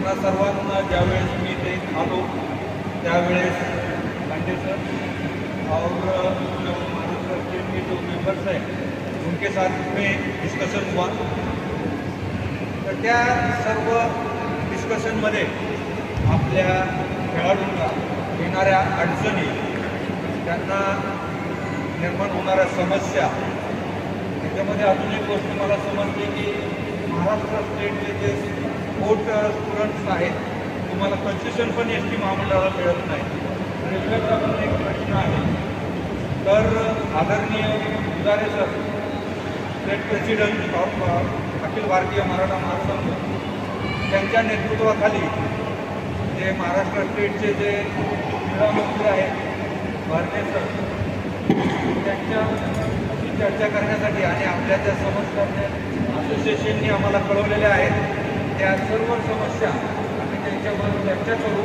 त्यांना सर्वांना ज्यावेळेस मी ते आलो त्यावेळेस लांडे सर और महाराष्ट्र स्टेट के जो मेंबर्स हैं उनके साथ में डिस्कशन हुआ। तर त्या सर्व डिस्कशनमध्ये आपल्या खेळाडूंना येणाऱ्या अडचणी, त्यांना निर्माण होणाऱ्या समस्या, त्याच्यामध्ये अजून एक गोष्ट मला समजली की महाराष्ट्र स्टेटचे जे स्पोर्ट स्टुडंट्स आहेत तुम्हाला कन्सेशन पण एस टी महामंडळाला मिळत नाही। रेल्वेचा पण एक प्रश्न आहे। तर आदरणीय उदारे sir, state president of Akhil Bharatiya Maratha महासंघ, त्यांच्या नेतृत्वाखाली जे महाराष्ट्र स्टेटचे जे क्रीडा मंत्री आहेत भारतीय सर, त्यांच्याशी चर्चा करण्यासाठी आणि आपल्या ज्या समस्या असोसिएशननी आम्हाला कळवलेल्या आहेत त्या सर्व समस्या आम्ही त्यांच्याबरोबर चर्चा करू